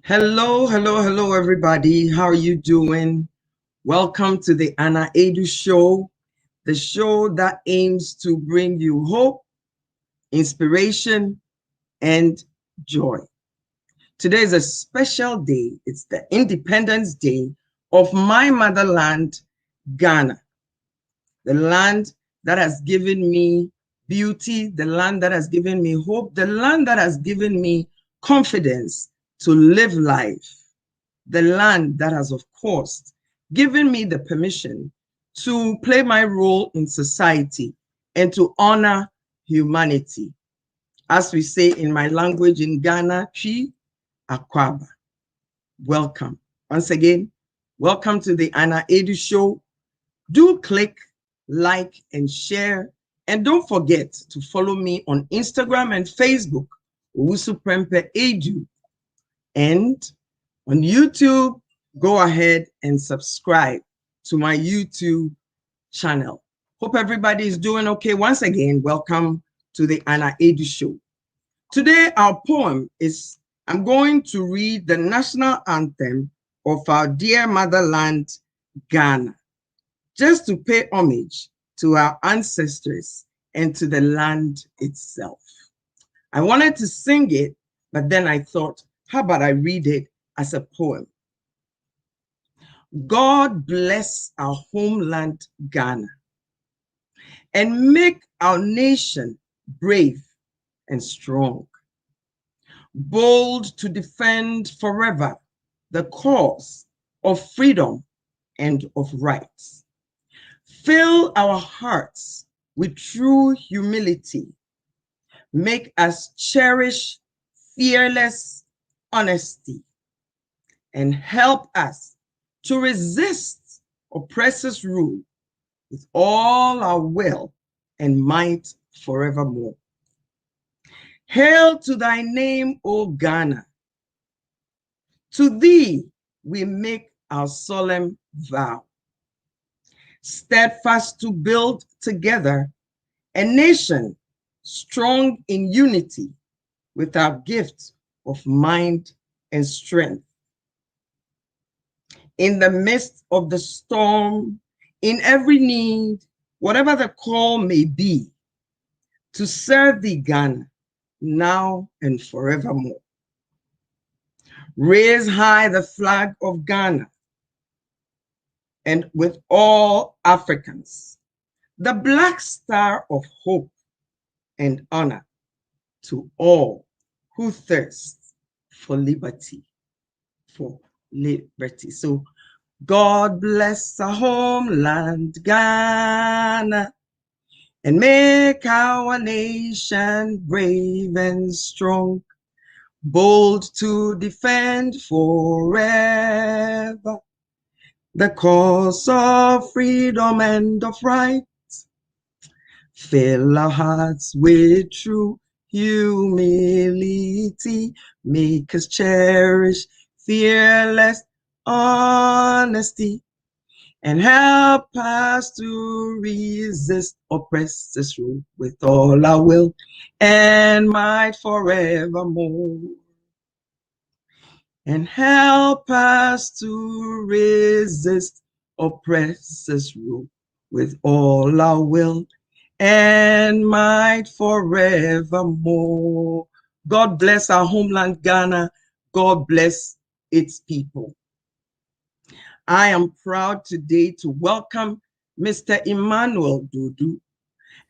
Hello, hello, hello, everybody. How are you doing? Welcome to the Aidoo show, the show that aims to bring you hope, inspiration, and joy. Today is a special day. It's the Independence Day of my motherland, Ghana, the land that has given me beauty, the land that has given me hope, the land that has given me confidence to live life, the land that has, of course, given me the permission to play my role in society and to honor humanity. As we say in my language in Ghana, Chi Akwaba. Welcome. Once again, welcome to the Aidoo show. Do click, like, and share. And don't forget to follow me on Instagram and Facebook, Owusu Prempeh Aidoo. And on YouTube, go ahead and subscribe to my YouTube channel. Hope everybody is doing okay. Once again, welcome to the Aidoo show. Today, our poem is, I'm going to read the national anthem of our dear motherland, Ghana, just to pay homage to our ancestors and to the land itself. I wanted to sing it, but then I thought, how about I read it as a poem? God bless our homeland, Ghana, and make our nation brave and strong, bold to defend forever the cause of freedom and of rights. Fill our hearts with true humility. Make us cherish fearless honesty and help us to resist oppressors' rule with all our will and might forevermore. Hail to thy name, O Ghana. To thee we make our solemn vow, steadfast to build together a nation strong in unity with our gift of mind and strength. In the midst of the storm, in every need, whatever the call may be, to serve thee, Ghana, now and forevermore. Raise high the flag of Ghana, and with all Africans, the black star of hope and honor to all who thirst for liberty, for liberty. So God bless our homeland, Ghana, and make our nation brave and strong, bold to defend forever the cause of freedom and of right. Fill our hearts with true humility. Make us cherish fearless honesty and help us to resist oppressors' rule with all our will and might forevermore. And help us to resist oppressors' rule with all our will and might forevermore. God bless our homeland, Ghana. God bless its people. I am proud today to welcome Mr. Emmanuel Dudu,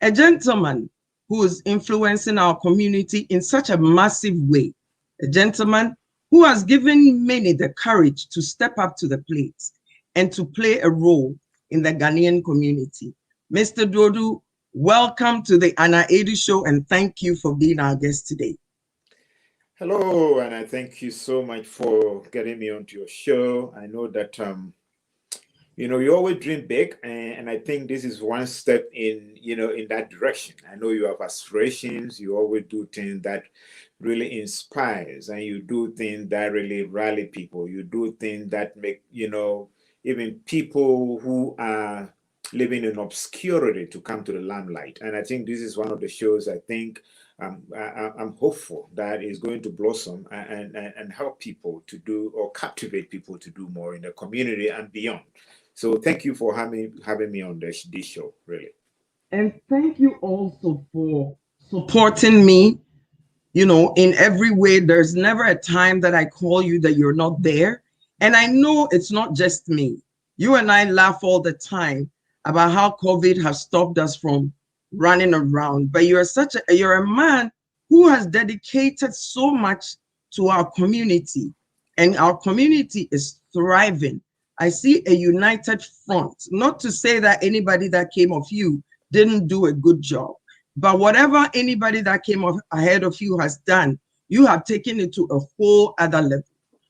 a gentleman who is influencing our community in such a massive way, a gentleman who has given many the courage to step up to the plate and to play a role in the Ghanaian community. Mr. Dudu, welcome to the Aidoo show, and thank you for being our guest today. Hello, and I thank you so much for getting me onto your show. I know that you always dream big, and I think this is one step in that direction. I know you have aspirations. You always do things that really inspires, and you do things that really rally people. You do things that make even people who are living in obscurity to come to the limelight. And I think this is one of the shows I think I'm hopeful that is going to blossom and help people to do or captivate people to do more in the community and beyond. So thank you for having me on this show, really. And thank you also for supporting me, in every way. There's never a time that I call you that you're not there. And I know it's not just me. You and I laugh all the time about how COVID has stopped us from running around. But you're a man who has dedicated so much to our community, and our community is thriving. I see a united front. Not to say that anybody that came of you didn't do a good job, but whatever anybody that came ahead of you has done, you have taken it to a whole other level.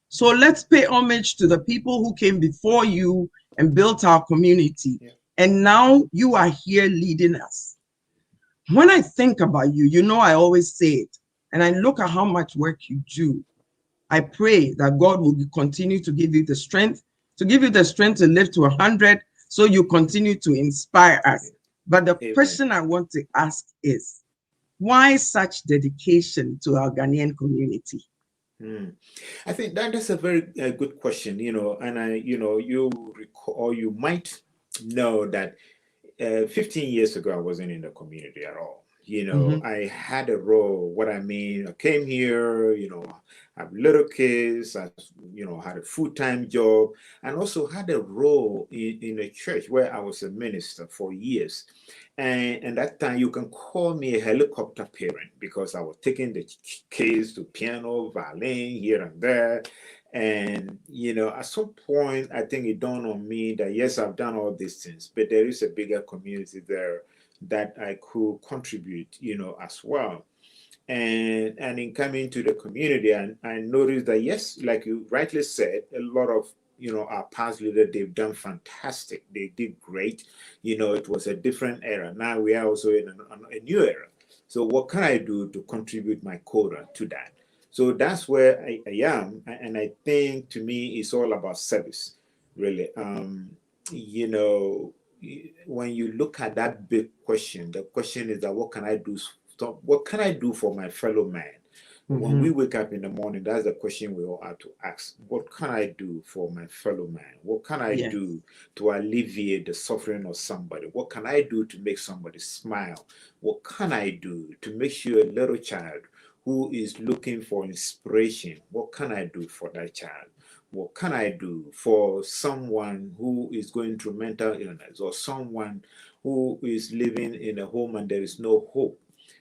So let's pay homage to the people who came before you and built our community. Yeah. And now you are here leading us. When I think about you, I always say it, and I look at how much work you do. I pray that God will continue to give you the strength, to live to 100, so you continue to inspire us. But the Amen. question I want to ask is, why such dedication to our Ghanaian community? Hmm. I think that's a very good question, and you recall, or you might know that 15 years ago, I wasn't in the community at all. Mhm. I had a role. What I mean, I came here, have little kids, had a full-time job, and also had a role in a church where I was a minister for years. And that time, you can call me a helicopter parent because I was taking the kids to piano, violin, here and there. And, at some point, I think it dawned on me that, yes, I've done all these things, but there is a bigger community there that I could contribute, as well. And in coming to the community, and I noticed that, yes, like you rightly said, a lot of, our past leaders, they've done fantastic. They did great. It was a different era. Now we are also in a new era. So what can I do to contribute my quota to that? So that's where I am. And I think to me, it's all about service, really. You know, when you look at that big question, the question is that what can I do for my fellow man? When we Mhm. wake up in the morning, that's the question we all have to ask. What can I do for my fellow man? What can I Yes. do to alleviate the suffering of somebody? What can I do to make somebody smile? What can I do to make sure a little child who is looking for inspiration, what can I do for that child? What can I do for someone who is going through mental illness or someone who is living in a home and there is no hope?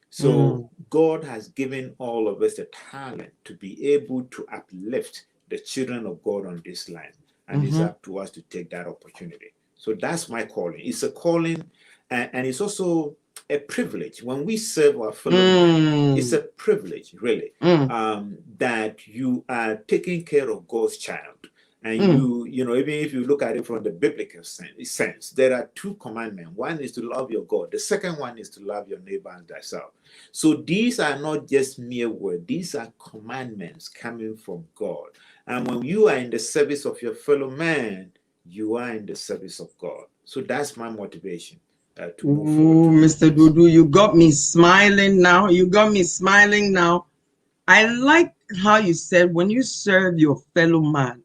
So Mm. God has given all of us a talent to be able to uplift the children of God on this land. And it's Mhm. up to us to take that opportunity. So that's my calling. It's a calling, and it's also a privilege. When we serve our fellow man, it's a Mm. privilege, really, Mm. that you are taking care of God's child. And Mm. even if you look at it from the biblical sense, there are two commandments. One is to love your God. The second one is to love your neighbor as thyself. So these are not just mere words. These are commandments coming from God. And when you are in the service of your fellow man, you are in the service of God. So that's my motivation to move forward Ooh, to do Mr. this. Dudu, you got me smiling now. You got me smiling now. I like how you said when you serve your fellow man,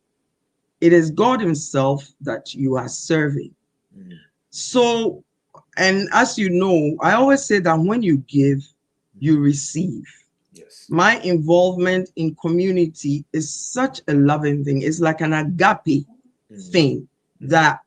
it is God Himself that you are serving. Mm, So, and as you know, I always say that when you give, mhm. you receive. Yes. My involvement in community is such a loving thing. It's like an agape Mm, thing mhm, that,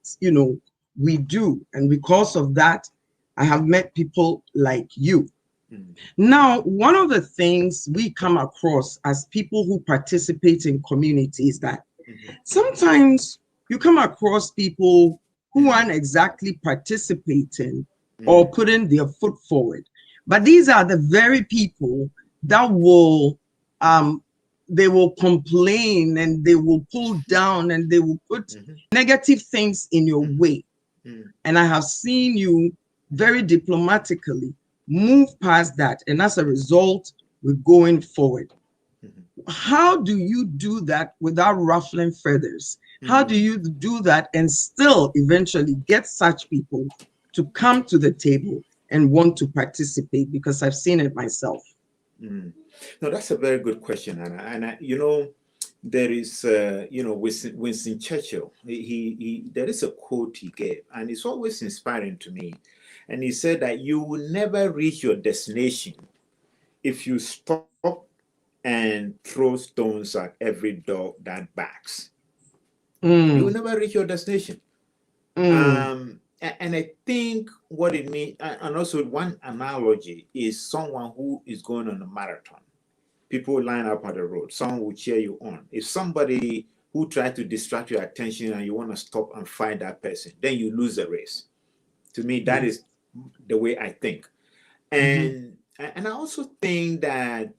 we do. And because of that, I have met people like you. mhm, Now, one of the things we come across as people who participate in communities is that mhm, sometimes you come across people who mm, aren't exactly participating or mm, putting their foot forward. But these are the very people that will mhm, they will complain and they will pull down and they will put mhm, negative things in your mhm, way. mm, And I have seen you mhm, very diplomatically move past that. And as a result, we're going forward. mhm. How do you do that without ruffling feathers? How do you do that and still eventually get such people to come to the table and want to participate? Because I've seen it myself. Mm. No, that's a very good question, Anna. And there is, Winston Churchill. There is a quote he gave, and it's always inspiring to me. And he said that you will never reach your destination if you stop and throw stones at every door that backs. You will Mm, never reach your destination. mm, And I think what it means, and also one analogy is someone who is going on a marathon. People line up on the road. Someone will cheer you on. If somebody who tries to distract your attention and you want to stop and fight that person, then you lose the race. To me, that yes. is the way I think. Mm-hmm, And I also think that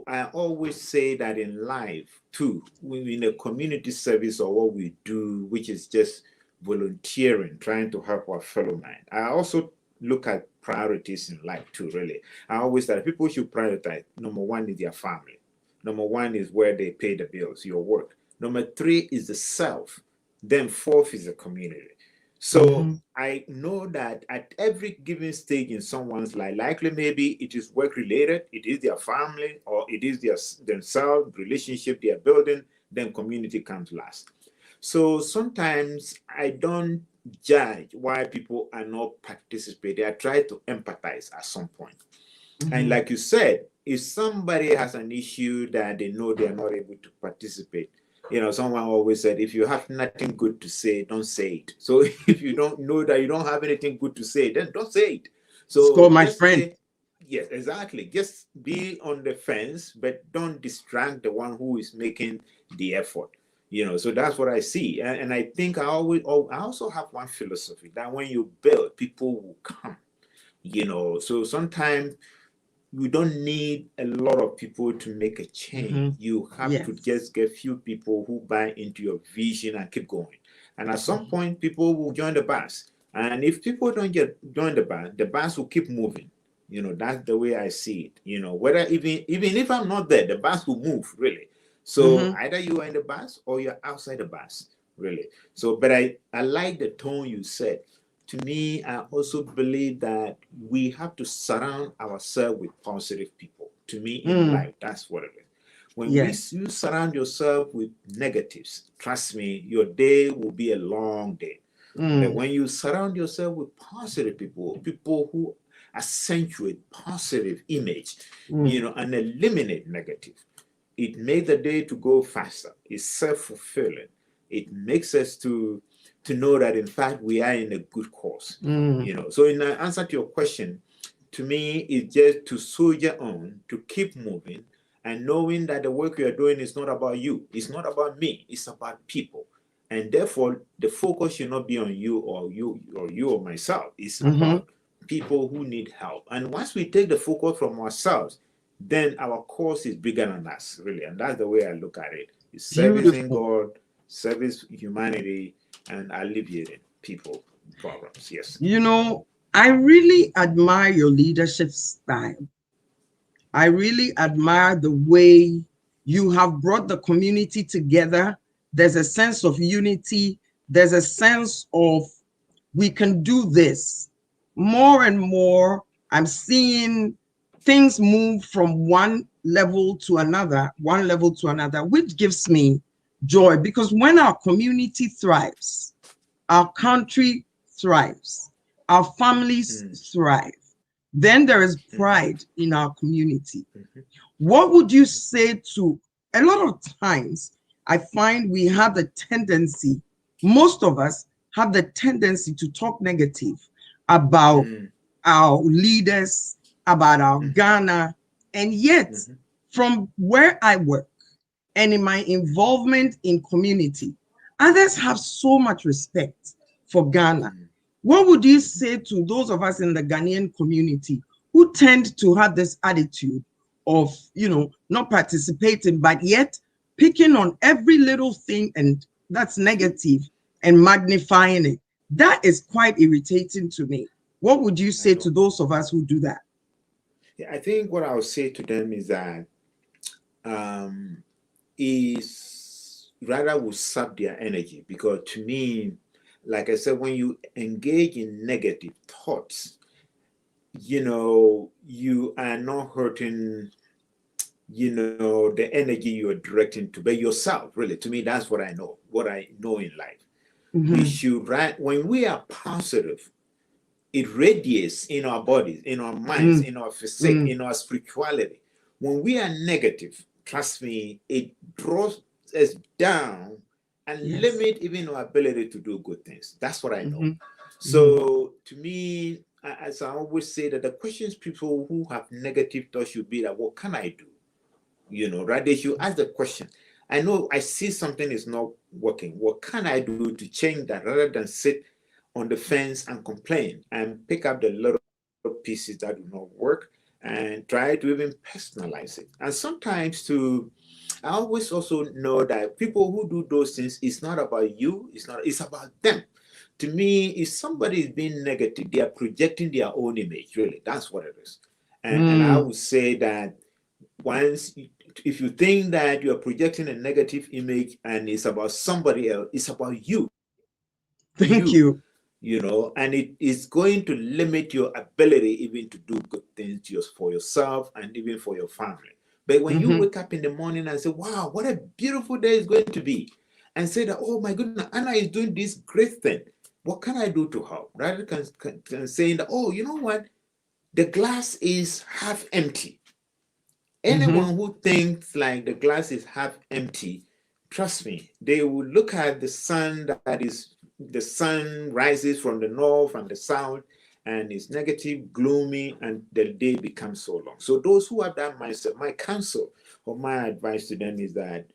I always say that in life too, in a community service or what we do, which is just volunteering, trying to help our fellow man. I also look at priorities in life too, really. I always say people should prioritize. Number one is their family. Number one is where they pay the bills, your work. Number three is the self. Then fourth is the community. So mm-hmm, I know that at every given stage in someone's life, likely maybe it is work related, it is their family, or it is themselves, relationship they are building, then community comes last. So sometimes I don't judge why people are not participating. I try to empathize at some point. And mm-hmm. like you said, if somebody has an issue that they know they are not able to participate, someone always said, if you have nothing good to say, don't say it. So if you don't know that you don't have anything good to say, then don't say it. Score, So my just friend. stay. Yes, exactly. Just be on the fence, but don't distract the one who is making the effort. So that's what I see. And I think I also have one philosophy that when you build, people will come. So sometimes you don't need a lot of people to make a Mm-hmm. change. You have to Yes. just get few people who buy into your vision and keep going. And at some Mm-hmm. point, people will join the bus. And if people don't join the bus will keep moving. That's the way I see it. Whether even if I'm not there, the bus will move really. So Mm-hmm. either you are in the bus or you're outside the bus, really. So, but I like the tone you said. To me, I also believe that we have to surround ourselves with positive people. To me, in Mm, life, that's what it is. When yes. you surround yourself with negatives, trust me, your day will be a long day. But Mm, when you surround yourself with positive people, people who accentuate positive image, mm, and eliminate negative, it makes the day to go faster. It's self-fulfilling. It makes us to know that in fact we are in a good course. mm, So in answer to your question, to me, it's just to soldier on, to keep moving, and knowing that the work you are doing is not about you. It's not about me. It's about people. And therefore, the focus should not be on you or myself. It's mm-hmm. about people who need help. And once we take the focus from ourselves, then our cause is bigger than us, really. And that's the way I look at it. It's servicing Beautiful. God, service humanity, and alleviating people problems. Yes. You know, I really admire your leadership style. I really admire the way you have brought the community together. There's a sense of unity. There's a sense of we can do this. More and more, I'm seeing things move from one level to another, which gives me joy because when our community thrives, our country thrives, our families Mm, thrive, then there is mhm, pride in our community. mhm, What would you say to a lot of times? I find we have the tendency, most of us have the tendency to talk negative about mm, our leaders, about our mhm, Ghana. And yet, mhm, from where I work and in my involvement in community, others have so much respect for Ghana. mm, What would you mhm. say to those of us in the Ghanaian community who tend to have this attitude of, not participating, but yet picking on every little thing and that's negative and magnifying it? That is quite irritating to me. What would you I say to know. those of us who do that? Yeah, I think what I'll say to them is that um, is rather will sap their energy. Because to me, like I said, when you engage in negative thoughts, you are not hurting, the energy you're directing to be yourself. Really, to me, that's what I know in life. We Mm-hmm. should, right, when we are positive, it radiates in our bodies, in our minds, Mm, in our physique, mm, in our spirituality. When we are negative, trust me, it draws us down and yes. limit even our ability to do good things. That's what I know. Mm-hmm. Mm-hmm. So to me, as I always say, that the questions people who have negative thoughts should be that, what can I do? Right? They should ask the question. I know I see something is not working. What can I do to change that, rather than sit on the fence and complain, and pick up the little pieces that do not work and try to even personalize it. And sometimes to I always also know that people who do those things, it's not about you, it's about them. To me, if somebody is being negative, they are projecting their own image, really. That's what it is. And I Mm, would say that, once if you think that you're projecting a negative image and it's about somebody else, it's about thank you, you. and it is going to limit your ability even to do good things just for yourself and even for your family. But when you Mm-hmm. wake up in the morning and say, wow, what a beautiful day it's going to be, and say that, oh my goodness, Anna is doing this great thing, what can I do to help? Rather than saying that, oh, you know what, the glass is half empty. Mm-hmm. Anyone who thinks like the glass is half empty, trust me, they will look at the sun, the sun rises from the north and the south, and it's negative, gloomy, and the day becomes so long. So those who have that mindset, my counsel or my advice to them is that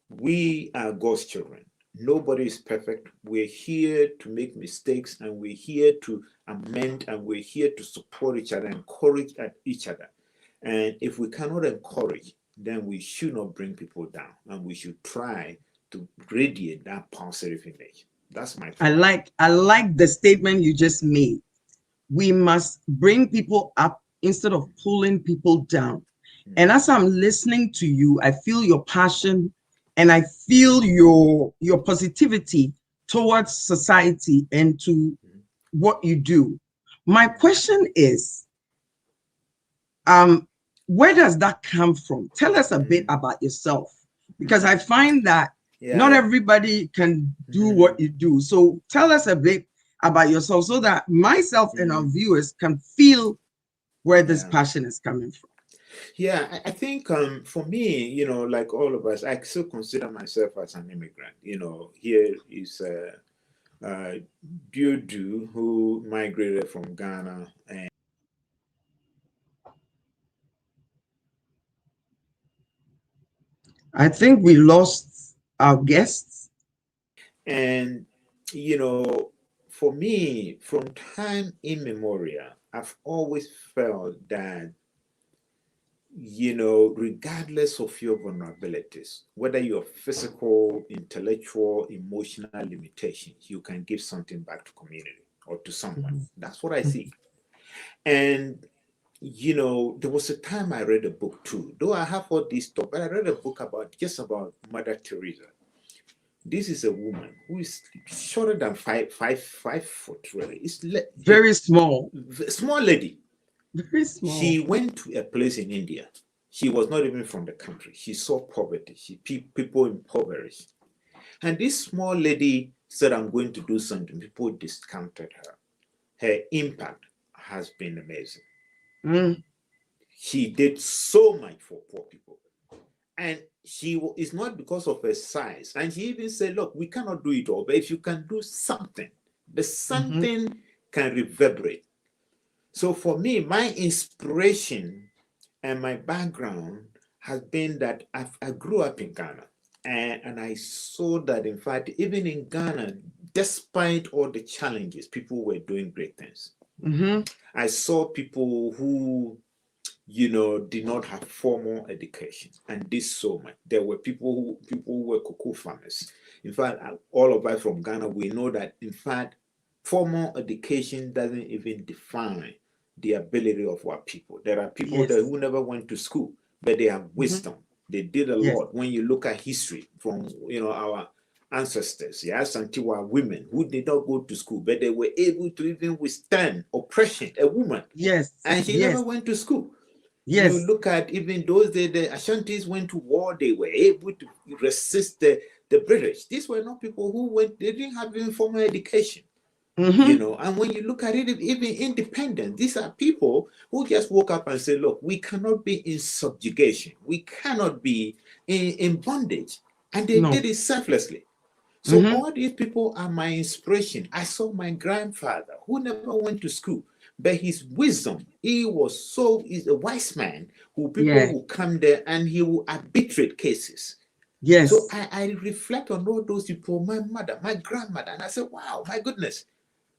we are God's children. Nobody is perfect. We're here to make mistakes, and we're here to amend, and we're here to support each other, encourage each other. And if we cannot encourage, then we should not bring people down, and we should try to radiate that positive image. That's my I thought. like I like the statement you just made. We must bring people up instead of pulling people down. And Mm, as I'm listening to you, I feel your passion and I feel your positivity towards society and to mm, what you do. My mm, question is, um, where does that come from? Tell us a bit mm. about yourself, because I find that Yeah, not yeah. everybody can do Mhm, what you do. So tell us a bit about yourself so that myself and our mhm. viewers can feel where this Yeah. passion is coming from. Yeah, I think for me, like all of us, I still consider myself as an immigrant. Here is uh, Aidoo, who migrated from Ghana, I think we lost our guests. and you know, for me, from time immemorial, I've always felt that, regardless of your vulnerabilities, whether you're physical, intellectual, emotional limitations, you can give something back to community or to someone. Mhm. That's what I see. And there was a time I read a book too. Though I have all this stuff, but I read a book about Mother Teresa. This is a woman who is shorter than 5 foot. Really, it's Very small, small lady. very She small. went to a place in India. She was not even from the country. She saw poverty. People impoverished, and this small lady said, "I'm going to do something." People discounted her. Her impact has been amazing. Mm, She did so much for poor people. And it's not because of her size. And she even said, look, we cannot do it all, but if you can do something, the mhm. something can reverberate. So for me, my inspiration and my background has been that I grew up in Ghana. And I saw that, in fact, even in Ghana, despite all the challenges, people were doing great things. Mhm. I saw people who did not have formal education and did so much. There were people who were cocoa farmers. In fact, all of us from Ghana, we know that, in fact, formal education doesn't even define the ability of our people. There are people there Yes. who never went to school, but they have Mhm. wisdom. They did a Yes. lot. When you look at history from our ancestors, yeah, Santiwa women who did not go to school, but they were able to even withstand oppression. A woman, Yes. and she never Yes. went to school. You Yes. look at even those days, the Ashantis went to war. They were able to resist the British. These were not people who went. They didn't have even formal education. Mm-hmm. And when you look at it, even independent, these are people who just woke up and said, look, we cannot be in subjugation, we cannot be in bondage, and they did No. it selflessly. So Mm-hmm. all these people are my inspiration. I saw my grandfather who never went to school, but his wisdom, he's a wise man who people Yeah. will come there and he will arbitrate cases. So Yes. I reflect on all those people, my mother, my grandmother, and I say, wow, my goodness,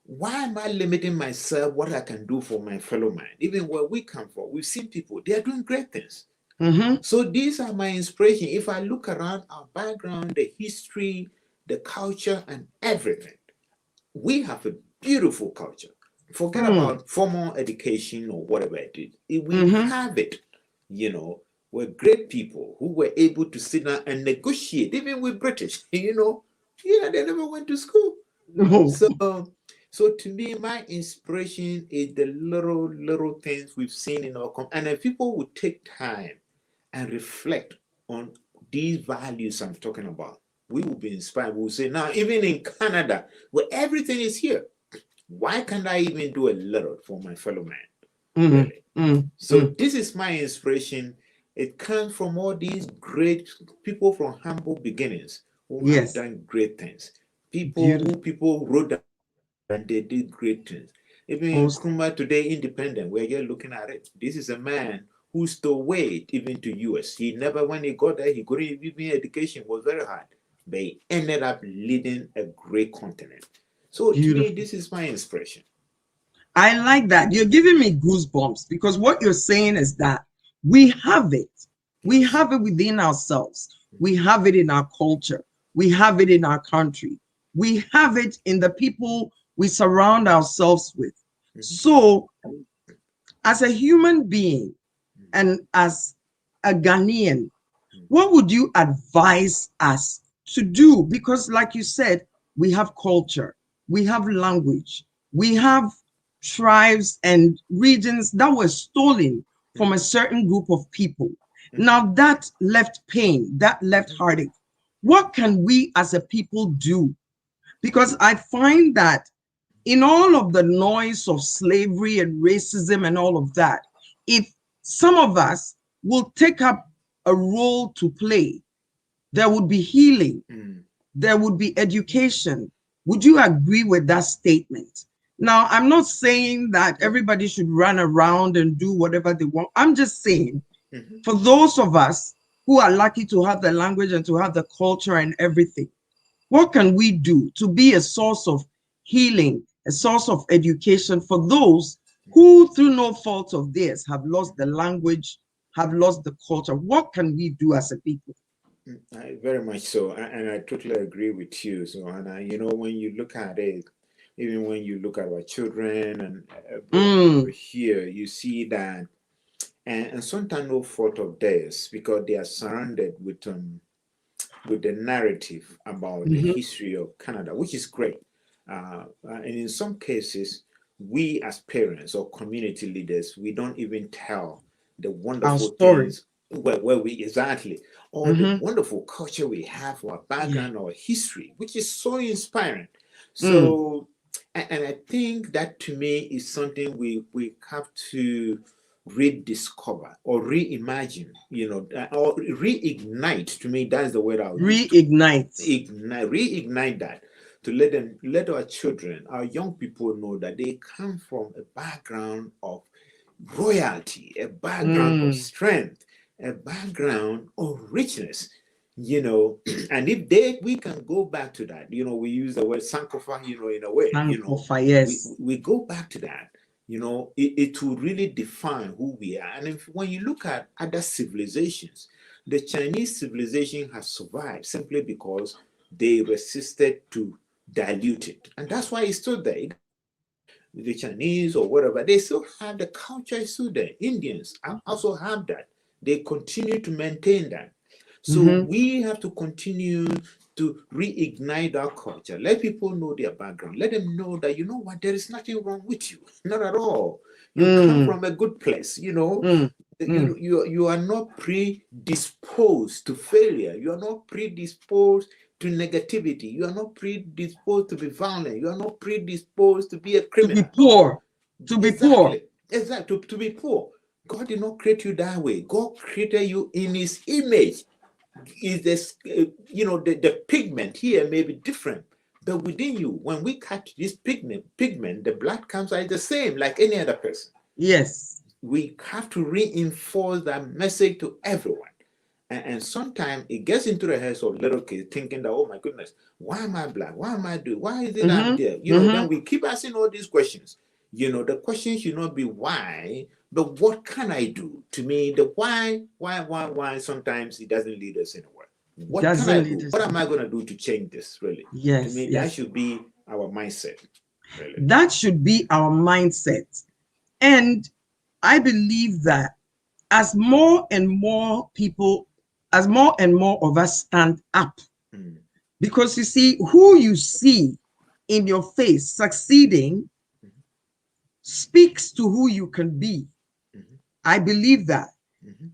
why am I limiting myself what I can do for my fellow man? Even where we come from, we've seen people, they are doing great things. Mm-hmm. So these are my inspiration. If I look around our background, the history, the culture, and everything, we have a beautiful culture. Forget Mm. about formal education or whatever it is. If we Mm-hmm. have it, we're great people who were able to sit down and negotiate, even with British, they never went to school. No. So to me, my inspiration is the little things we've seen in our and if people would take time and reflect on these values I'm talking about, we will be inspired. We'll say, now, even in Canada, where everything is here, why can't I even do a little for my fellow man? Mm-hmm. Really. Mm. So Mm. this is my inspiration. It comes from all these great people from humble beginnings who have Yes. done great things. Beautiful. People wrote down and they did great things. Even Most Nkrumah today, independent, we're just looking at it. This is a man who stole weight even to US. He never, when he got there, he couldn't even education was very hard, but he ended up leading a great continent. So to me, beautiful. this is my inspiration. I like that. You're giving me goosebumps because what you're saying is that we have it. We Yes. have it within ourselves. We have it in our culture. We have it in our country. We have it in the people we surround ourselves with. Mhm. So, as a human being and as a Ghanaian, what would you advise us to do? Because, like you said, we have culture, we have language, we have tribes and regions that were stolen from a Mhm. certain group of people. Mhm. Now, that left pain, that left Mhm. heartache. What can we as a people do? Because I find that in all of the noise of slavery and racism and all of that, if some of us will take up a role to play, there would be healing, Mhm. there would be education. Would you agree with that statement? Now, I'm not saying that Yeah. everybody should run around and do whatever they want. I'm just saying Mhm. for those of us who are lucky to have the language and to have the culture and everything, what can we do to be a source of healing, a source of education for those who, through no fault of theirs, have lost the language, have lost the culture? What can we do as a people? Very much so, and I totally agree with you. So, and when you look at it, even when you look at our children and Mm, here, you see that, and sometimes no fault of theirs because they are surrounded with the narrative about the mhm. history of Canada, which is great. And in some cases, we as parents or community leaders, we don't even tell the Our wonderful story. things where we exactly, or the Mhm. wonderful culture we have, our Yeah. background, our history, which is so inspiring. Mm. So, and I think that to me is something we have to rediscover or reimagine, or reignite. To me, that's the word I'll use to Reignite. reignite that, to let our children, our young people know that they come from a background of royalty, a background of Mm. strength, a background of richness. And if we can go back to that, we use the word sankofa, in a way, Sankofa, we yes. we go back to that. It will really define who we are. And when you look at other civilizations, the Chinese civilization has survived simply because they resisted to dilute it, and that's why it's still there. The Chinese or whatever, they still have the culture is still there. Indians also have that. They continue to maintain that. So we have to continue to reignite our culture. Let people know their background. Let them know that, you know what, there is nothing wrong with you. Not at all. You come from a good place, you know. You are not predisposed to failure. You are not predisposed to negativity. You are not predisposed to be violent. You are not predisposed to be a To be criminal. poor. To be poor. Exactly. To be poor. God did not create you that way. God created you in his image. Is this, the pigment here may be different, but within you, when we catch this pigment, the blood comes out the same like any other person. Yes. We have to reinforce that message to everyone. And sometimes it gets into the heads of little kids thinking that, oh my goodness, why am I black? Why am I doing? Why is it I'm there? Then we keep asking all these questions. The question should not be why, but what can I do? To me, the why, sometimes it doesn't lead us anywhere. What can I do? What am I going to do to change this, really? Yes. To me, that should be our mindset. Really. That should be our mindset. And I believe that as more and more people, as more and more of us stand up, because you see, who you see in your face succeeding speaks to who you can be. I believe that.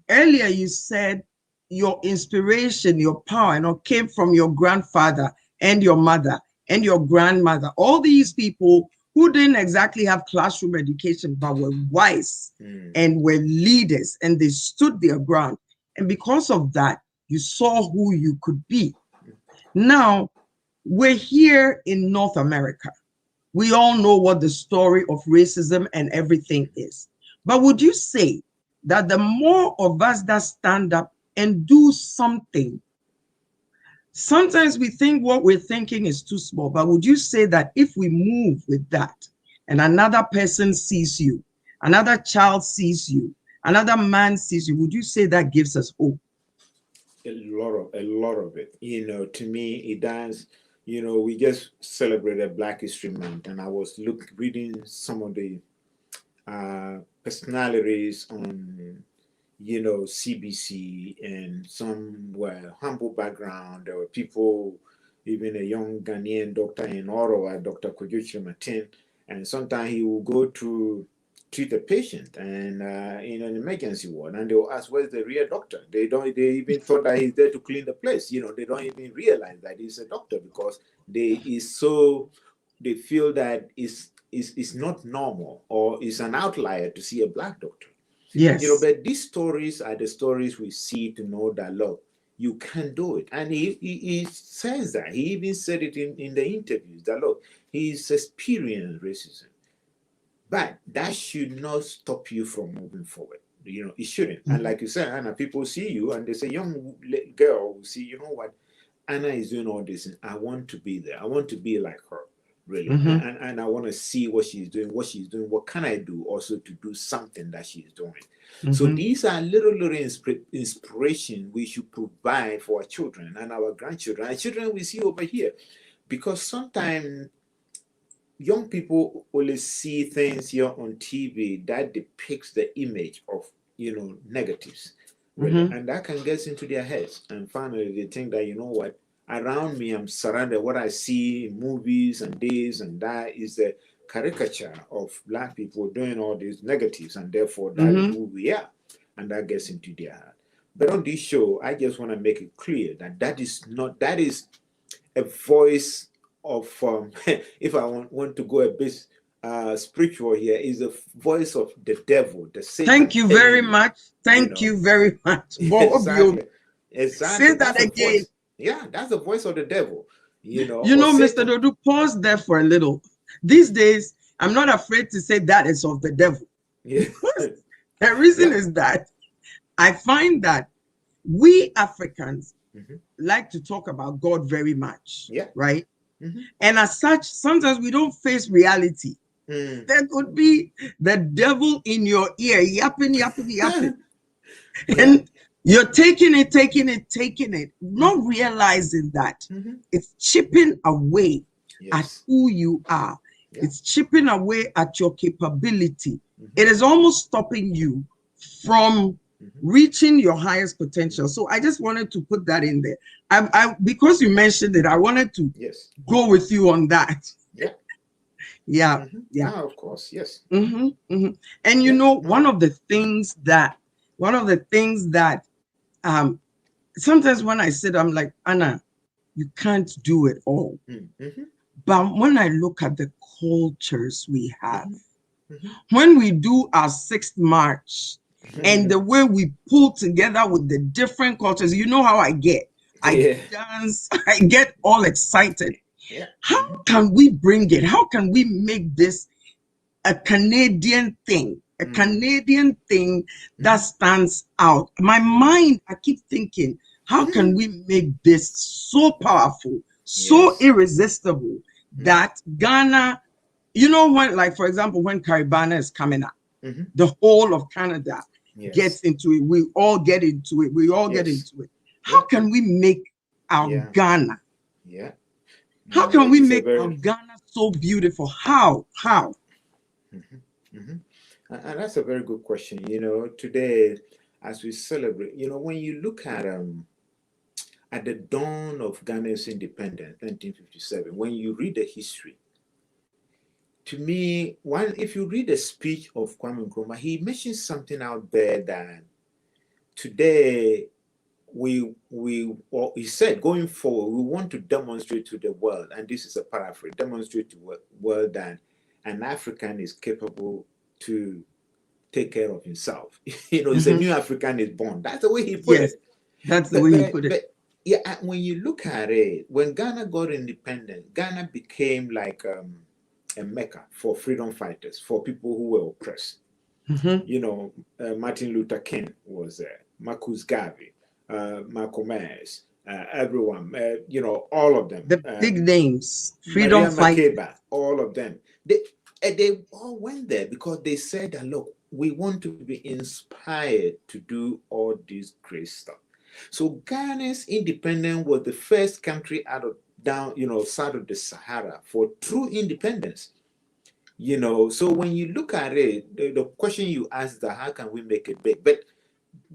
Earlier you said your inspiration, your power, came from your grandfather and your mother and your grandmother. All these people who didn't exactly have classroom education, but were wise and were leaders, and they stood their ground. And because of that, you saw who you could be. Now, we're here in North America. We all know what the story of racism and everything is. But would you say that the more of us that stand up and do something, sometimes we think what we're thinking is too small, but would you say that if we move with that and another person sees you, another child sees you, another man sees you, would you say that gives us hope? A lot of it. To me, it does. We just celebrated Black History Month, and I was reading some of the personalities on, CBC, and some were humble background. There were people, even a young Ghanaian doctor in Ottawa, Dr. Kojuchi Martin, and sometimes he will go to treat a patient and in an emergency ward, and they will ask, where's the real doctor? They even thought that he's there to clean the place. They don't even realize that he's a doctor, because they feel that it's not normal, or it's an outlier to see a Black doctor. Yes. But these stories are the stories we see to know that, look, you can do it. And he says that. He even said it in the interviews that, look, he's experienced racism. But that should not stop you from moving forward. It shouldn't. And like you said, Anna, people see you and they say, young girl will see, you know what, Anna is doing all this, and I want to be there. I want to be like her, really. And I want to see what she's doing. What can I do also to do something that she's doing? So these are little inspiration we should provide for our children and our grandchildren. Our children we see over here. Because sometimes young people only see things here on TV that depicts the image of, negatives, really. And that can get into their heads. And finally, they think that, you know what, around me, I'm surrounded. What I see in movies and this and that is the caricature of Black people doing all these negatives, and therefore that is who we are. And that gets into their heart. But on this show, I just want to make it clear that that is a voice of if I want to go a bit spiritual here, is the voice of the devil, the Satan. Thank you very much. Thank you very much. Exactly. Say that again. Yeah, that's the voice of the devil. Mr. Dodu, pause there for a little. These days, I'm not afraid to say that is of the devil. Yeah. The reason is that I find that we Africans like to talk about God very much, right? And as such, sometimes we don't face reality. There could be the devil in your ear, yapping. And you're taking it, not realizing that it's chipping away at who you are. It's chipping away at your capability. It is almost stopping you from Mm-hmm. reaching your highest potential. So I just wanted to put that in there. I because you mentioned it, I wanted to Yes. go with you on that. Yeah. Yeah, Mm-hmm. yeah. Ah, of course. Yes. Mm-hmm, mm-hmm. And you Yeah. know, Mm-hmm. one of the things that sometimes when I sit, I'm like, Anna, you can't do it all. Mm-hmm. But when I look at the cultures we have, Mm-hmm. Mm-hmm. when we do our 6th March and the Mm-hmm. way we pull together with the different cultures, you know how I get. I Yeah. dance, I get all excited. Yeah. How Mm-hmm. can we bring it? How can we make this a Mm-hmm. Canadian thing that Mm-hmm. stands out? My mind, I keep thinking, how can Mm-hmm. we make this so powerful, so Yes. irresistible Mm-hmm. that Ghana, you know, when, like, for example, when Caribana is coming up, Mm-hmm. the whole of Canada gets Yes. into it. We all get into it. We all get Yes. into it. How Yeah. can we make our Yeah. Ghana? Yeah. How No, can we it's a make our very. Ghana so beautiful? How? How? Mhm, mhm. And that's a very good question. Today, as we celebrate, when you look at the dawn of Ghana's independence, 1957, when you read the history, to me, if you read the speech of Kwame Nkrumah, he mentions something out there that today he said going forward, we want to demonstrate to the world, and this is a paraphrase, demonstrate to the world that an African is capable to take care of himself. It's a Mm-hmm. new African is born. That's the way he put Yes, it. that's the But way but he I, put it. but yeah, when you look at it, when Ghana got independent, Ghana became like a mecca for freedom fighters, for people who were oppressed. Mm-hmm. Martin Luther King was there, Marcus Garvey, Malcolm X, everyone, all of them. The big names, freedom Maria fighters. Makeba, all of them. They all went there because they said that, look, we want to be inspired to do all this great stuff. So Ghana's independence was the first country out of down, south of the Sahara for true independence. So when you look at it, the question you ask is that how can we make it big? But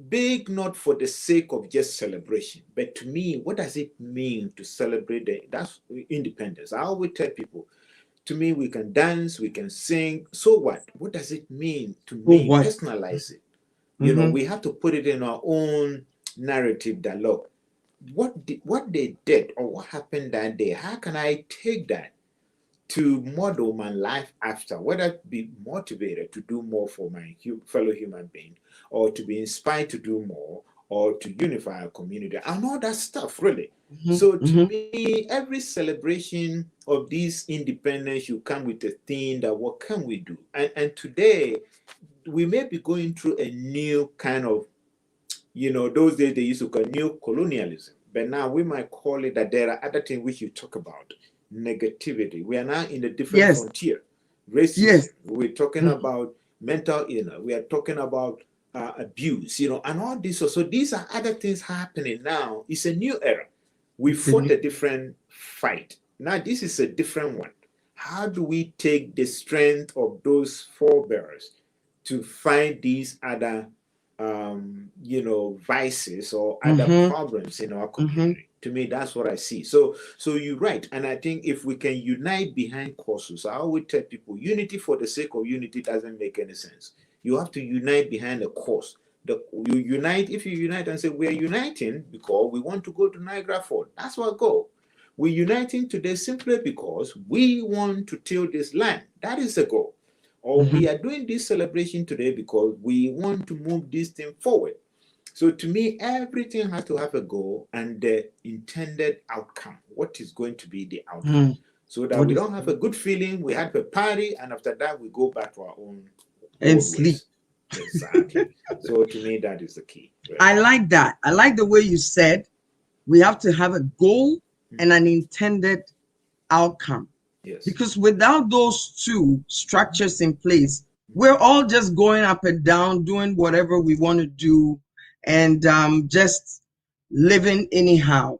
big not for the sake of just celebration, but to me, what does it mean to celebrate that's independence? I always tell people, to me, we can dance, we can sing. So what does it mean to Oh, me? what? Personalize it. Mm-hmm. We have to put it in our own narrative that, look, what they did or what happened that day, how can I take that to model my life after, whether be motivated to do more for my fellow human being, or to be inspired to do more, or to unify our community, and all that stuff, really. Mm-hmm. So to Mm-hmm. me, every celebration of this independence should come with a theme that what can we do? And today, we may be going through a new kind of, those days they used to call new colonialism. But now we might call it that there are other things which you talk about. Negativity. We are now in a different Yes, frontier. yes. Racism. We're talking Mm-hmm. about mental illness. We are talking about abuse, and all this. So these are other things happening now. It's a new era. We It's a fought new. a different fight. Now this is a different one. How do we take the strength of those forebears to find these other vices or other Mm-hmm. problems in our Mm-hmm. community? To me, that's what I see. So you're right, and I think if we can unite behind causes, I always tell people, unity for the sake of unity doesn't make any sense. You have to unite behind a cause. If you unite and say we are uniting because we want to go to Niagara Falls, that's our goal. We're uniting today simply because we want to till this land. That is the goal. Or Mm-hmm. we are doing this celebration today because we want to move this thing forward. So to me, everything has to have a goal and the intended outcome. What is going to be the outcome? Mm. So that What we is don't have a good feeling, we have a party, and after that we go back to our own and old sleep? ways. Exactly. So to me, that is the key, I really. like that. I like the way you said we have to have a goal and Mhm. an intended outcome. Yes. Because without those two structures in place, we're all just going up and down, doing whatever we want to do, and just living anyhow.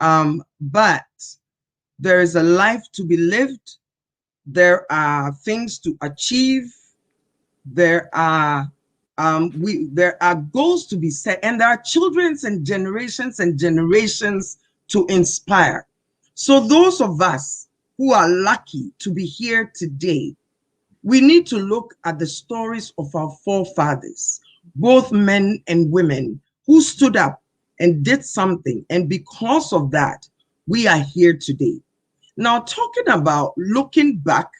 But there is a life to be lived. There are things to achieve. There are There are goals to be set, and there are children's and generations to inspire. So those of us who are lucky to be here today, we need to look at the stories of our forefathers, both men and women, who stood up and did something. And because of that, we are here today. Now, talking about looking back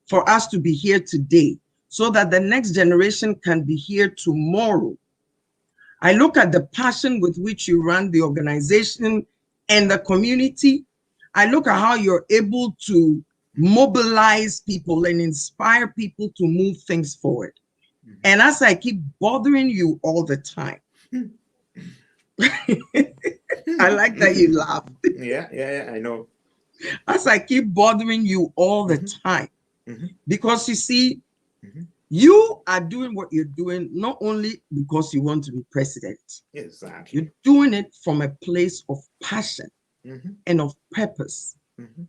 for us to be here today so that the next generation can be here tomorrow, I look at the passion with which you run the organization and the community. I look at how you're able to mobilize people and inspire people to move things forward. And as I keep bothering you all the time, I like that you laugh. Yeah, I know. As I keep bothering you all the Mhm, time, mhm, because you see, mhm. you are doing what you're doing not only because you want to be president, you're Exactly. doing it from a place of passion Mhm, and of purpose. mhm,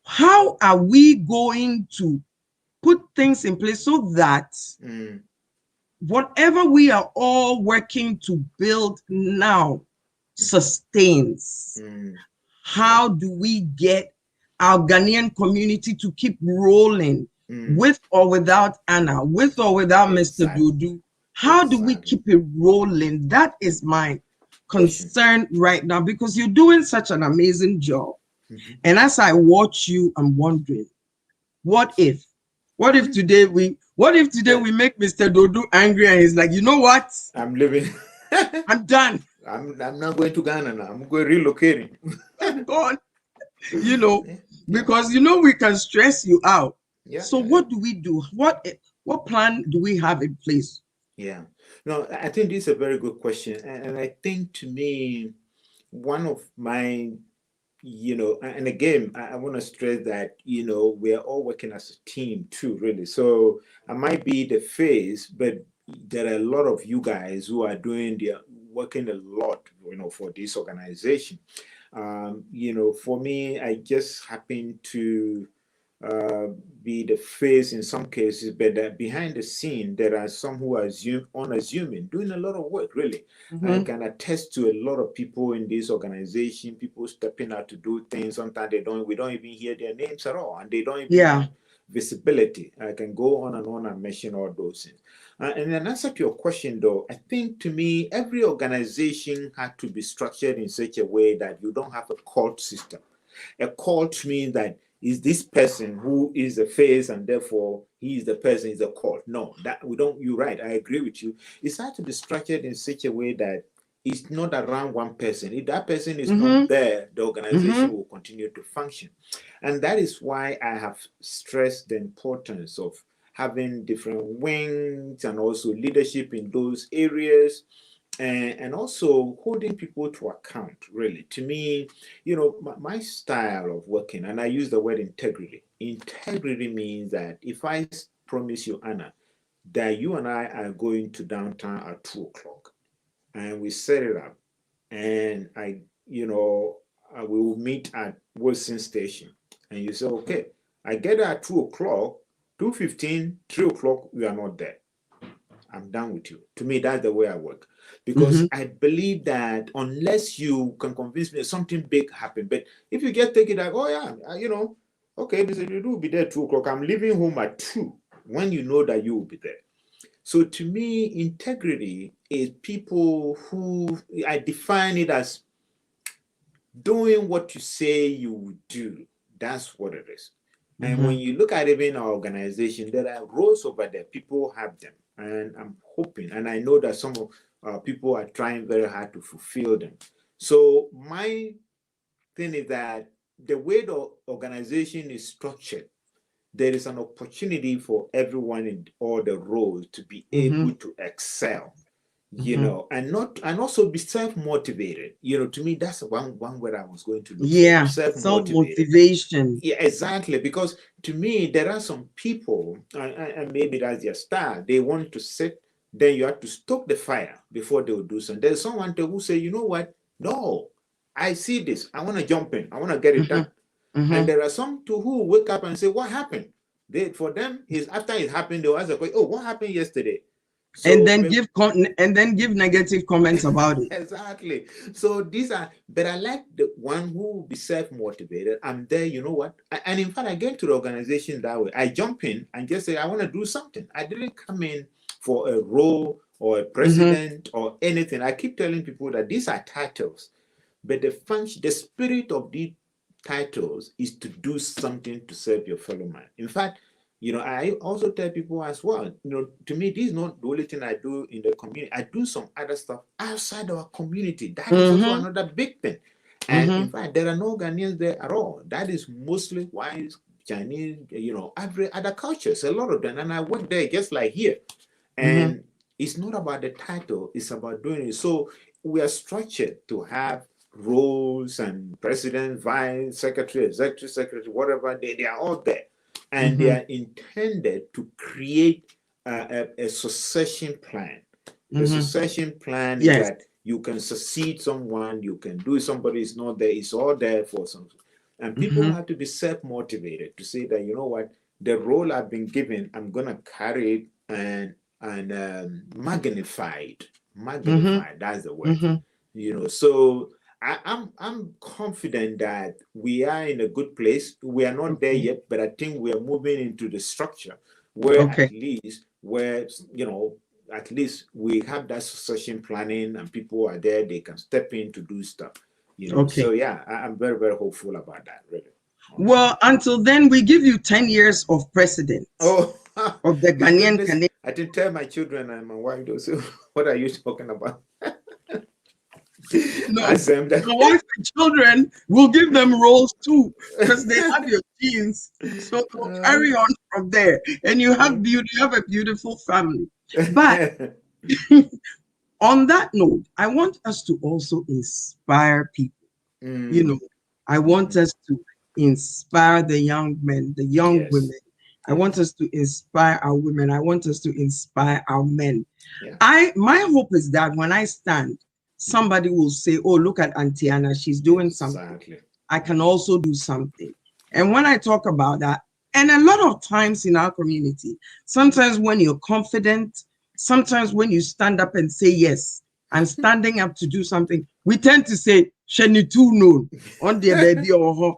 How are we going to put things in place so that mm, whatever we are all working to build now mhm, sustains? mm. Yeah. How do we get our Ghanaian community to keep rolling Mm. with or without Anna, with or without Mr. Exactly. Dudu? How do we Exactly. keep it rolling? That is my Question. concern right now because you're doing such an amazing job. Mhm. And as I watch you, I'm wondering, what if? What if today we make Mr. Dodu angry and he's like, you know what? I'm living. I'm done. I'm not going to Ghana now. I'm going relocating. I'm gone. You know, Yeah. because we can stress you out. Yeah. So Yeah. Yeah. what do we do? What plan do we have in place? Yeah. No, I think this is a very good question. And I think to me, one of my, and again, I want to stress that, we're all working as a team too, really. So I might be the face, but there are a lot of you guys who are working a lot, for this organization. For me, I just happen to uh, be the face in some cases, but behind the scene, there are some who are unassuming, doing a lot of work, really. I Mm-hmm. can attest to a lot of people in this organization, people stepping out to do things. Sometimes we don't even hear their names at all, and they don't even Yeah. have visibility. I can go on and mention all those things. And in answer to your question, though, I think to me, every organization had to be structured in such a way that you don't have a cult system. A cult means that is this person who is the face and therefore he is the person is the cult. No, that we don't. You're right. I agree with you. It's had to be structured in such a way that it's not around one person. If that person is not Mm-hmm. there, the Mm-hmm. organization will continue to function. And that is why I have stressed the importance of having different wings and also leadership in those areas, and also holding people to account. Really, to me, my style of working, and I use the word integrity. Integrity means that if I promise you, Anna, that you and I are going to downtown at 2 o'clock, and we set it up, and we will meet at Wilson Station, and you say, okay, I get there at 2 o'clock, 2:15, 3 o'clock, we are not there. I'm done with you. To me, that's the way I work. Mm-hmm. Because I believe that unless you can convince me that something big happened, but if you just take it like, oh yeah, okay, Mr. You will be there 2 o'clock. I'm leaving home at 2 when you know that you will be there. So to me, integrity is people who I define it as doing what you say you would do. That's what it is. And when Mm-hmm. you look at even our organization, there are roles over there. People have them. And I'm hoping, and I know that some of people are trying very hard to fulfill them. So my thing is that the way the organization is structured, there is an opportunity for everyone in all the roles to be Mm-hmm. able to excel, Mm-hmm. and also be self-motivated. To me, that's one word I was going to look for. Yeah. Self-motivated. Self-motivation. Yeah, exactly. Because to me, there are some people, and maybe that's their style. They want to sit, then you have to stoke the fire before they will do something. There's someone who say, you know what? No, I see this. I want to jump in. I want to get it Mm-hmm. done. And Mm-hmm. there are some too who wake up and say, what happened? For them, is after it happened, they'll ask the question, oh, what happened yesterday? And So then give negative comments about it. exactly. So these are, but I like the one who will be self-motivated. I'm there, you know what? And in fact, I get to the organization that way. I jump in and just say, I want to do something. I didn't come in for a role or a Mm-hmm. president or anything. I keep telling people that these are titles, but the spirit of these titles is to do something to serve your fellow man. In fact, I also tell people as well, to me, this is not the only thing I do in the community. I do some other stuff outside our community. That is also Mm-hmm. another big thing. And in Mm-hmm. fact, there are no Ghanaians there at all. That is mostly white, Chinese, every other cultures, a lot of them. And I work there just like here. Mm-hmm. And it's not about the title, it's about doing it. So we are structured to have roles and president, vice, secretary, executive secretary, whatever, they are all there. And they Mm-hmm. are intended to create a succession plan. The Mm-hmm. succession plan is Yes. that you can succeed someone, you can do it, somebody is not there, it's all there for some. And people Mm-hmm. have to be self-motivated to say that, you know what, the role I've been given, I'm gonna carry it and magnify it. Mm-hmm. Magnify, that's the word. Mm-hmm. So I'm confident that we are in a good place. We are not there Okay. yet, but I think we are moving into the structure where Okay. at least we have that succession planning and people are there, they can step in to do stuff. Okay. So yeah, I'm very, very hopeful about that, really. Well, until then, we give you 10 years of president Oh, of the my Ghanaian goodness. Canadian. I didn't tell my children and my wife, though. So, what are you talking about? No, Ask them that. your wife and children will give them roles too, because they have your genes. So they'll carry on from there. And you have beauty, you have a beautiful family. But on that note, I want us to also inspire people. You know, Mm, I want mhm. us to inspire the young men, the young Yes. women. I Yes. want us to inspire our women. I want us to inspire our men. Yeah. My hope is that when I stand, Mhm. somebody will say, "Oh, look at Auntie Anna, she's doing something. Exactly. I can also do something." And when Mhm. I talk about that, and a lot of times in our community, sometimes when you're confident, sometimes when you stand up and say yes, I'm standing up to do something, we tend to say, "Sheni too known on the baby or her."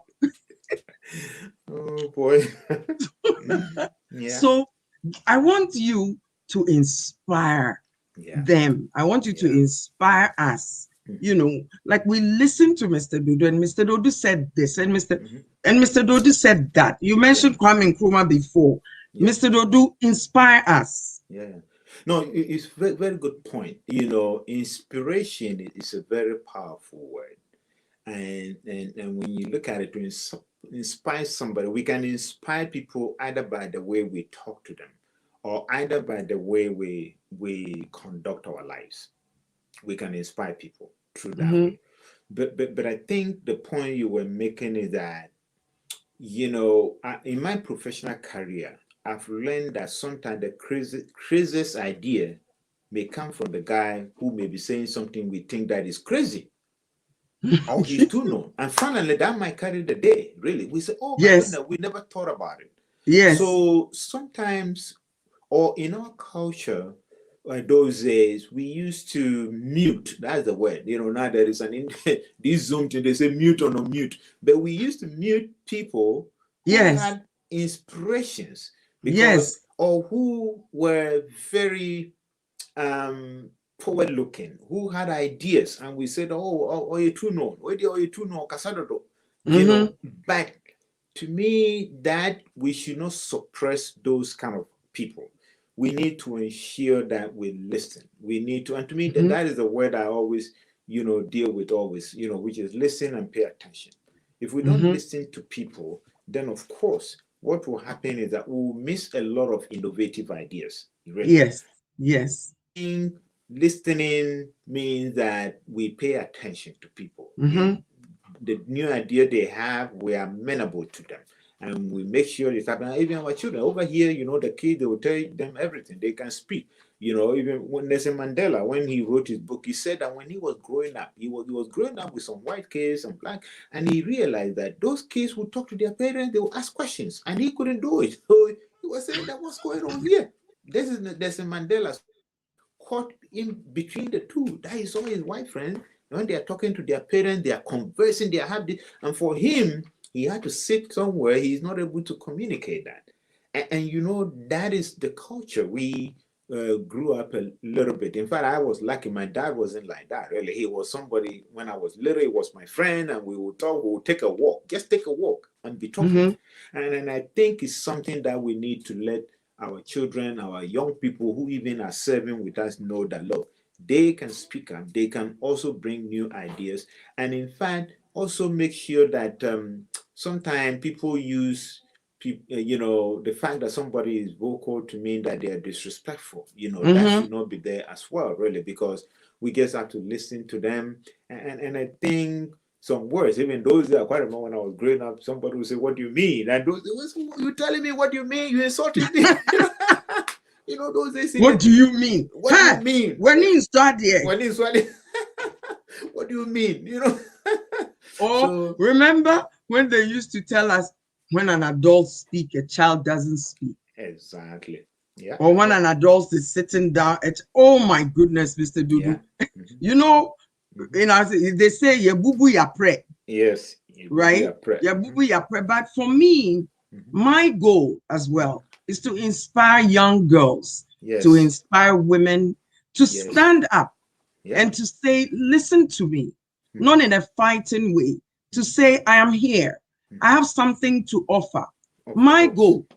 Oh boy. Yeah. So I want you to inspire Yeah. them. I want you to Yeah. inspire us. You Mhm. know, like we listened to Mr. Dodo, and Mr. Dodo said this, and Mhm. Mr. Dodo said that. You Yeah. mentioned Kwame Nkrumah before. Yeah. Mr. Dodo, inspire us. Yeah. No, it's very, very good point. Inspiration is a very powerful word. And when you look at it, to inspire somebody, we can inspire people either by the way we talk to them or either by the way we conduct our lives. We can inspire people through that Mm-hmm. way. But I think the point you were making is that in my professional career, I've learned that sometimes the craziest idea may come from the guy who may be saying something we think that is crazy, or he's too known. And finally, that might carry the day, really. We say, oh my Yes, goodness, we never thought about it. yes, So sometimes, or in our culture, those days, we used to mute. That's the word. Now there is this Zoom thing, they say mute or no mute. But we used to mute people who yes, had inspirations because, yes. or who were very forward looking, who had ideas, and we said, oh, you too know, oh, you too know, Casadodo, Mm-hmm. But to me, that we should not suppress those kind of people. We need to ensure that we listen. We need to, and to me, that, Mm-hmm. that is the word I always, deal with always, which is listen and pay attention. If we don't Mm-hmm. listen to people, then of course, what will happen is that we'll miss a lot of innovative ideas, really. Yes, yes. Being listening means that we pay attention to people. Mm-hmm. The new idea they have, we are amenable to them. And we make sure it's happening. Even our children over here, the kids, they will tell them everything. They can speak. Even when Nelson Mandela, when he wrote his book, he said that when he was growing up, he was growing up with some white kids and black, and he realized that those kids would talk to their parents, they would ask questions, and he couldn't do it. So he was saying that what's going on here? This is Nelson Mandela. So caught in between the two. That is all his wife friend. When they are talking to their parents, they are conversing, they are happy. And for him, he had to sit somewhere. He's not able to communicate that. And you know, that is the culture we grew up a little bit. In fact, I was lucky. My dad wasn't like that, really. He was somebody, when I was little, he was my friend, and we would talk, we would take a walk, just take a walk and be talking. Mm-hmm. And I think it's something that we need to let our children, our young people who even are serving with us know that, look, they can speak up, they can also bring new ideas, and in fact, also make sure that sometimes people use you know, the fact that somebody is vocal to mean that they are disrespectful, you know, that Mm-hmm. should not be there as well, really, because we just have to listen to them. And I think some words, even those that I quite remember when I was growing up, somebody would say, "What do you mean?" And those, you telling me what do you mean? You insulted me. You know, those days, What do you mean? what do you Huh? mean? When you start there? What is what? What do you mean? You know? Or So remember when they used to tell us when an adult speak, a child doesn't speak. exactly. Yeah, Or when yeah, an adult is sitting down, it's oh my goodness, Mr. yeah. Dudu. Mhm, You know, mhm. you know, they say ya bubu ya pre, Yes, we right? are pre. Ya bubu ya pre. But for me, Mhm. my goal as well is to inspire young girls, to Yes, inspire women to yes, stand up yeah. and to say, listen to me, Mhm, not in a fighting way, to mhm, say, I am here. I mhm. have something to offer. Of My course. goal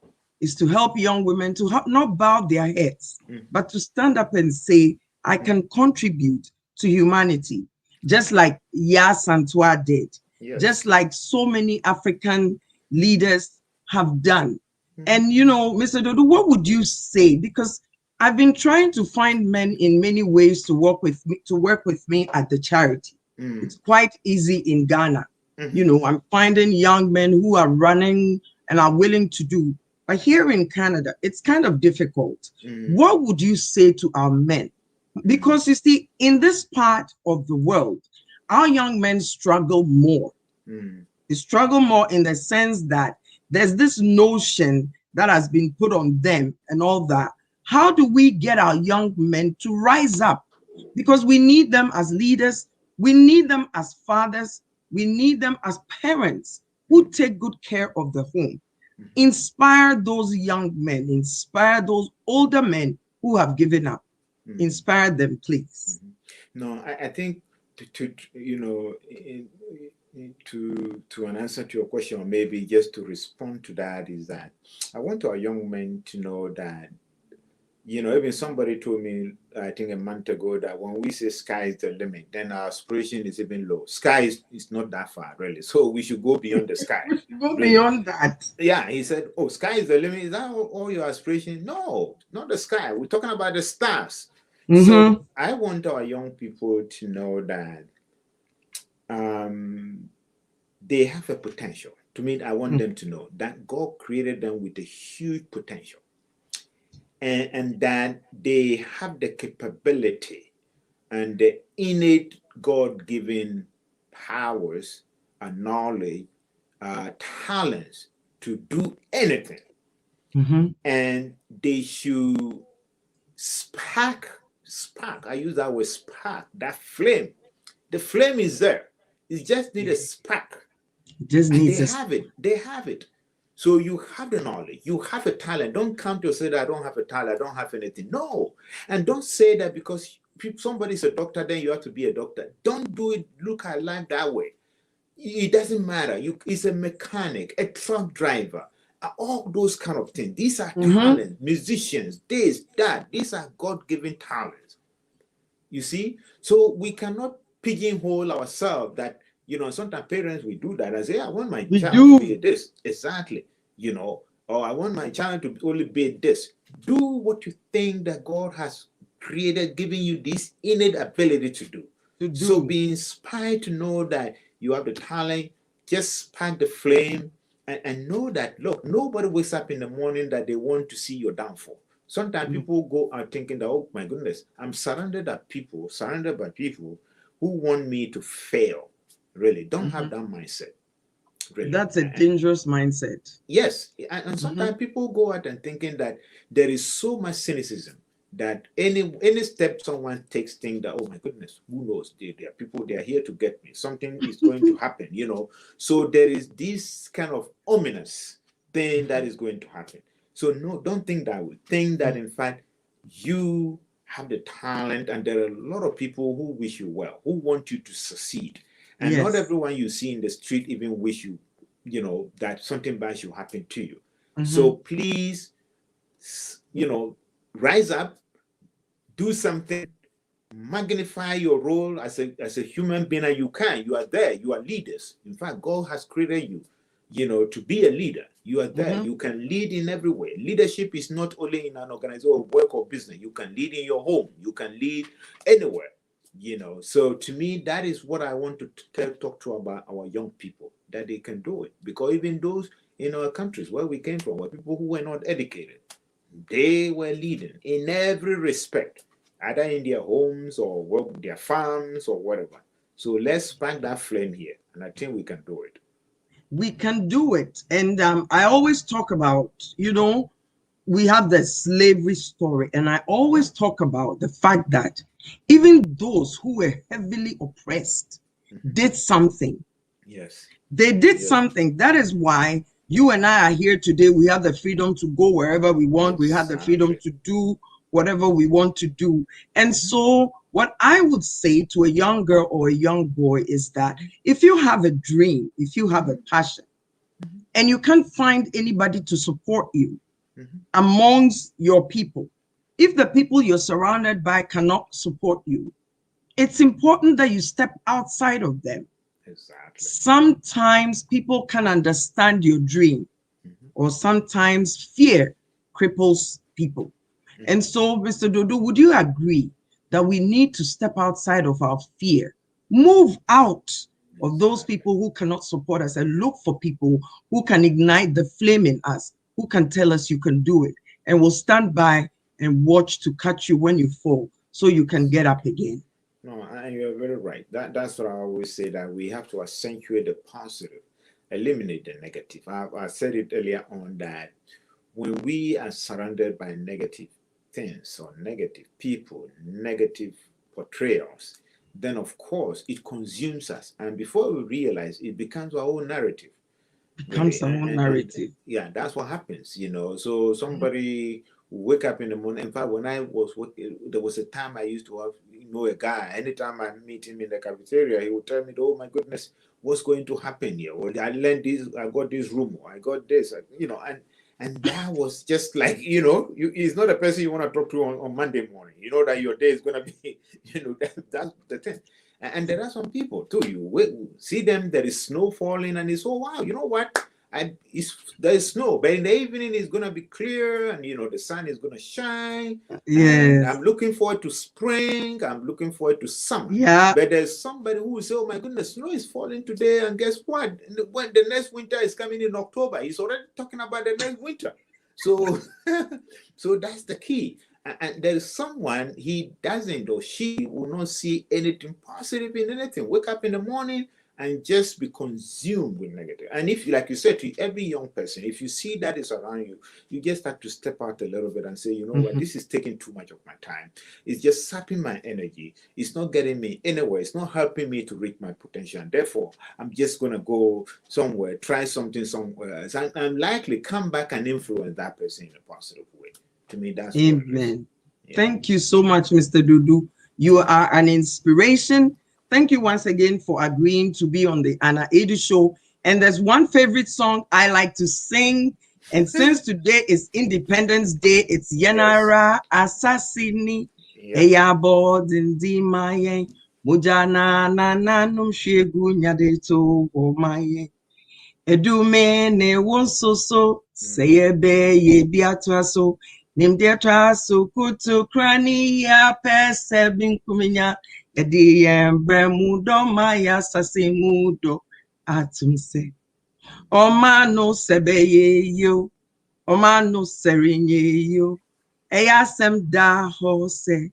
is to help young women to not bow their heads, Mhm, but to stand up and say, I mhm. can contribute to humanity, just like Yas Santua did, just Yes. like so many African leaders have done. Mhm, And, you know, Mr. Dodo, what would you say? Because I've been trying to find men in many ways to work with me at the charity. mm, It's quite easy in Ghana. You mhm, know, I'm finding young men who are running and are willing to do. But here in Canada, it's kind of difficult. mm, What would you say to our men? mm, Because you see, in this part of the world, our young men struggle more. mm, They struggle more in the sense that there's this notion that has been put on them and all that. How do we get our young men to rise up? Because we need them as leaders, we need them as fathers, we need them as parents who mm, take good care of the home. mhm, Inspire those young men, inspire those older men who have given up. mm, Inspire them, please. mhm. No, I think you know, to an answer to your question, or maybe just to respond to that, is that I want our young men to know that, you know, even somebody told me, I think a month ago, that when we say sky is the limit, then our aspiration is even low. Sky is not that far, really. So we should go beyond the sky, We should go really. beyond that. Yeah, he said, "Oh, sky is the limit. Is that all your aspiration?" No, not the sky. We're talking about the stars. So Mm-hmm. I want our young people to know that um, they have a potential. To me, I want them to know that God created them with a huge potential, and that they have the capability and the innate God-given powers and knowledge, talents to do anything, Mm-hmm. and they should spark. I use that word spark, that flame. The flame is there. It just need a spark. It just And they needs us. have it. They have it. So you have the knowledge. You have a talent. Don't come to say that I don't have a talent. I don't have anything. No. And don't say that because somebody's a doctor, then you have to be a doctor. Don't do it. Look at life that way. It doesn't matter. It's a mechanic, a truck driver, all those kind of things. These are Mm-hmm. talents, musicians, this, that. These are God-given talents. You see? So we cannot pigeonhole ourselves that, you know, sometimes parents will do that and say, I want my We child to be do. this. Exactly. You know, or I want my child to only be this. Do what you think that God has created, giving you this innate ability to do. To So do. be inspired to know that you have the talent, just spark the flame, and know that, look, nobody wakes up in the morning that they want to see your downfall. Sometimes Mm. people go out thinking that, oh my goodness, I'm surrounded by people who want me to fail. Really, don't have Mhm. that mindset. Really. That's a dangerous mindset. Yes, and Mhm. sometimes people go out and thinking that there is so much cynicism, that any step someone takes, think that, oh my goodness, who knows, there are people, they are here to get me, something is going to happen, so there is this kind of ominous thing that is going to happen. So no, don't think that way. Think that in fact you have the talent, and there are a lot of people who wish you well, who want you to succeed, and not Yes. everyone you see in the street even wish you, that something bad should happen to you. Mm-hmm. So please, rise up, do something, magnify your role as a human being, and you are there, you are leaders. In fact, God has created you, to be a leader. You are there, Mm-hmm. you can lead in every way. Leadership is not only in an organization or work or business. You can lead in your home, you can lead anywhere. So to me, that is what I want to talk to about our young people, that they can do it, because even those in our countries where we came from were people who were not educated. They were leading in every respect, either in their homes or work, their farms or whatever. So let's spark that flame here, and I think we can do it. We can do it. And I always talk about, we have the slavery story. And I Yeah. always talk about the fact that even those who were heavily oppressed Mhm. did something. Yes. They did Yes. something. That is why you and I are here today. We have the freedom to go wherever we want. We have the freedom Exactly. to do whatever we want to do. And Mhm. so, what I would say to a young girl or a young boy is that Mhm. if you have a dream, if you have a Mhm. passion, Mhm. and you can't find anybody to support you Mhm. amongst your people, if the people you're surrounded by cannot support you, it's important that you step outside of them. Exactly. Sometimes people can understand your dream, Mhm. or sometimes fear cripples people. And Mhm. so, Mr. Dodo, would you agree that we need to step outside of our fear, move out of those Exactly. people who cannot support us, and look for people who can ignite the flame in us, who can tell us you can do it, and will stand by and watch to catch you when you fall so you can get up Exactly. again? No, and you're very right. That's what I always say, that we have to accentuate the positive, eliminate the negative. I said it earlier on that when we are surrounded by negative things or negative people, negative portrayals, then of course it consumes us. And before we realize, it becomes our own narrative, really. Becomes our own And narrative. yeah, that's what happens. So somebody wake up in the morning. In fact, when I was working, there was a time I used to have, a guy. Anytime I meet him in the cafeteria, he would tell me, oh my goodness, what's going to happen here? Well, I learned this, I got this rumor, I got this, and that was just like, he's not a person you want to talk to on Monday morning. You know that your day is going to be, that's the thing. And there are some people too. You see them, there is snow falling, and it's, oh wow, you know what? There is snow, but in the evening it's gonna be clear, and the sun is gonna shine. And Yes. I'm looking forward to spring. I'm looking forward to summer. Yeah. But there's somebody who will say, "Oh my goodness, snow is falling today," and guess what? When the next winter is coming in October, he's already talking about the next winter. So, so that's the key. And there's someone, he doesn't, or she will not see anything positive in anything. Wake up in the morning and just be consumed with negative. And if, like you said, to every young person, if you see that is around you, you just have to step out a little bit and say, you know what, Mhm. this is taking too much of my time. It's just sapping my energy. It's not getting me anywhere. It's not helping me to reach my potential. And therefore, I'm just going to go somewhere, try something somewhere else, and likely come back and influence that person in a positive way. To me, that's what it is. Amen. Yeah. Thank you so much, Mr. Dudu. You are an inspiration. Thank you once again for agreeing to be on the Anna Edu show. And there's one favorite song I like to sing. And since today is Independence Day, it's Yes. Yanara Assassini Yeah. Eyabo Dindi Maye Mujana Nananum Shegu Nyadeto Maye Edume ne wonsoso Mm-hmm. seyebe ye biatraso nimdiatraso kutu krani ya pese binkuminya edi yembremu do maya sasimudo atumse omano sebeye yo omano serinye yo eyasem da hose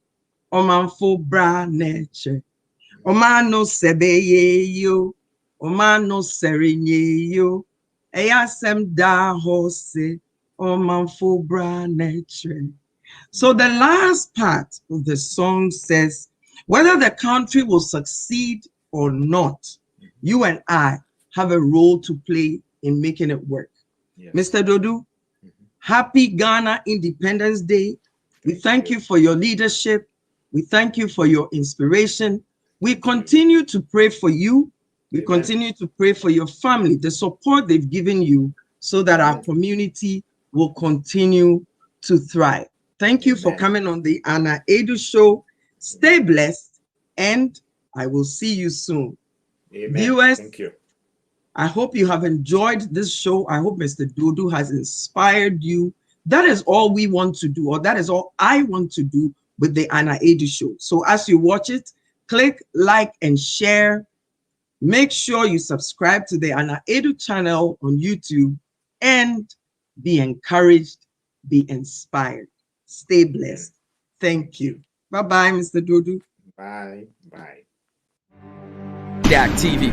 omanfo bra neche omano sebeye yo omano serinye yo eyasem da hose omanfo bra neche So the last part of the song says, whether the country will succeed or not, you and I have a role to play in making it work. Yes. Mr. Dodu, happy Ghana Independence Day. We Thank thank you. you for your leadership. We thank you for your inspiration. We Thank you. continue to pray for you. We Amen. continue to pray for your family, the support they've given you, so that our Amen. community will continue to thrive. Thank you for Amen. coming on the Anna Aidoo Show. Stay Amen. blessed, and I will see you soon. Amen. Thank Viewers, you. I hope you have enjoyed this show. I hope Mr. Dodo has inspired you. That is all we want to do, or that is all I want to do with the Anna Aidoo Show. So as you watch it, click like and share. Make sure you subscribe to the Anna Aidoo channel on YouTube and be encouraged, be inspired. Stay Amen. blessed. Thank Thank you. you. Bye-bye, Mr. Dodo. Bye. Bye. Dak TV.